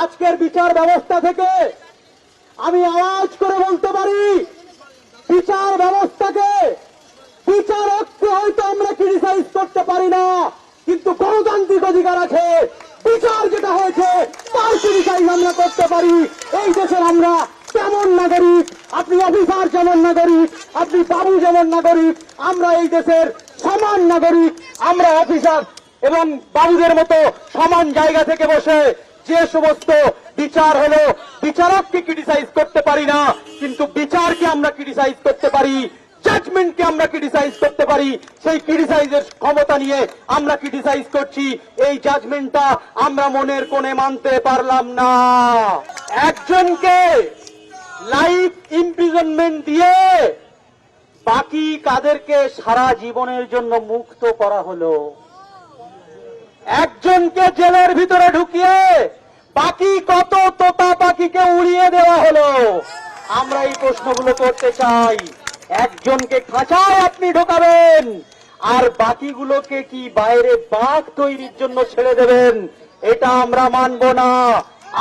আজকের বিচার ব্যবস্থা থেকে আমি আওয়াজ করে বলতে পারি, বিচার ব্যবস্থাকে, বিচারককে হয়তো আমরা ক্রিটিসাইজ করতে পারি না, কিন্তু গণতান্ত্রিক অধিকার আছে। বিচার যেটা হয়েছে তার ক্রিটিসাইজ আমরা করতে পারি। এই দেশের আমরা কেমন নাগরিক, আপনি অফিসার যেমন নাগরিক, আপনি বাবু যেমন নাগরিক, আমরা এই দেশের সমান নাগরিক। আমরা অফিসার এবং বাবুদের মতো সমান জায়গা থেকে বসে যে সমস্ত বিচার হলো, বিচারককে ক্রিটিসাইজ করতে পারি না, কিন্তু বিচারকে আমরা ক্রিটিসাইজ করতে পারি, জাজমেন্টকে আমরা ক্রিটিসাইজ করতে পারি। সেই ক্রিটিসাইজের ক্ষমতা নিয়ে আমরা ক্রিটিসাইজ করছি। এই জাজমেন্টটা আমরা মনের কোণে মানতে পারলাম না। একজনকে লাইফ ইমপ্রিজনমেন্ট দিয়ে বাকি কাদেরকে সারা জীবনের জন্য মুক্ত করা হলো। একজনকে জেলের ভিতরে ঢুকিয়ে বাকি কত তোতা পাখিকে উড়িয়ে দেওয়া হলো। আমরা এই প্রশ্নগুলো করতে চাই। একজনকে খাঁচায় আপনি ঢোকাবেন আর বাকিগুলোকে কি বাইরে বাঘ তৈরির জন্য ছেড়ে দেবেন? এটা আমরা মানব না।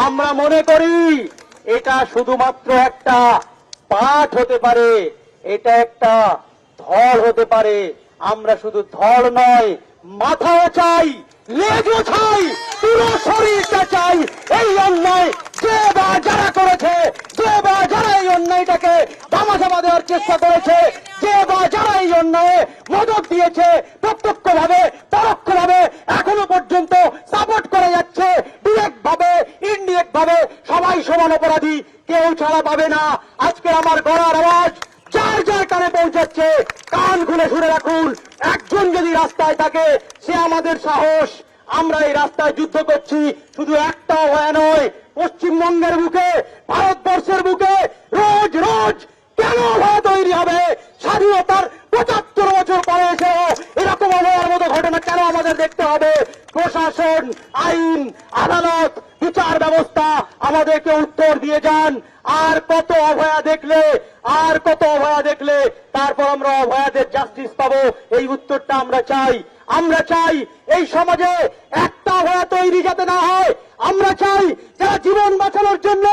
আমরা মনে করি এটা শুধুমাত্র একটা পাঠ হতে পারে, এটা একটা ধড় হতে পারে। আমরা শুধু ধড় নয়, মাথাও চাই, লেজও চাই, পুরো শরীরটা চাই। এই অন্যায় যে বা যারা করেছে, যে বা যারা এই অন্যায়টাকে ধামাচাপা দেওয়ার চেষ্টা করেছে, যে বা যারা এই অন্যায়ে মদত দিয়েছে, প্রত্যক্ষ ভাবে পরোক্ষ ভাবে এখনো পর্যন্ত সাপোর্ট করে যাচ্ছে, ডিরেক্ট ভাবে ইনডিরেক্ট ভাবে সবাই সমান অপরাধী, কেউ ছাড়া পাবে না। আজকে আমার গলার আওয়াজ যার যার কানে পৌঁছাচ্ছে, কান খুলে শুনে রাখুন। একজন যদি রাস্তায় থাকে সে আমাদের সাহস। আমরা এই রাস্তায় যুদ্ধ করছি শুধু একটা ভয় নয়, পশ্চিমবঙ্গের বুকে, ভারতবর্ষের বুকে রোজ রোজ কেন ভয় তৈরি হবে? স্বাধীনতার ৭৫ বছর পরে এসেও এরকম অভয়ার মতো ঘটনা কেন আমাদের দেখতে হবে? প্রশাসন, আইন, আদালত, বিচার ব্যবস্থা আমাদেরকে উত্তর দিয়ে যান। আর কত অভয়া দেখলে, আর কত অভয়া দেখলে তারপর আমরা অভয়াদের জাস্টিস পাবো? এই উত্তরটা আমরা চাই। আমরা চাই এই সমাজে একটা অভয়া তৈরি যাতে না হয়। আমরা চাই যারা জীবন বাঁচানোর জন্য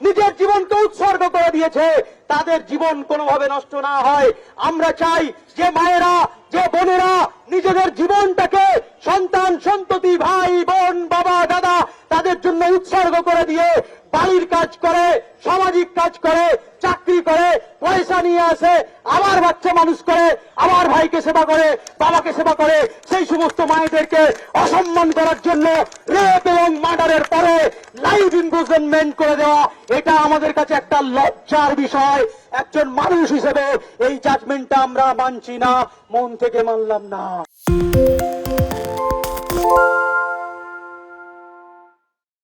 নিজের জীবনকে উৎসর্গ করে দিয়েছে তাদের জীবন কোনোভাবে নষ্ট না হয়। আমরা চাই যে মায়েরা, যে বোনেরা নিজেদের জীবনটাকে সন্তান সন্ততি, ভাই বোন, বাবা দাদা তাদের জন্য উৎসর্গ করে দিয়ে বাড়ির কাজ করে, সামাজিক কাজ করে, চাকরি করে, পয়সা নিয়ে আসে, আবার বাচ্চা মানুষ করে, আবার ভাইকে সেবা করে, বাবাকে সেবা করে, সেই সমস্ত মায়েদেরকে অসম্মান করার জন্য রেপ এবং মার্ডারের পরে লাইফ ইমপ্রিজনমেন্ট করে দেওয়া, এটা আমাদের কাছে একটা লজ্জার বিষয়। একজন মানুষ হিসেবে এই জাজমেন্টটা আমরা মানছি না, মন থেকে মানলাম না।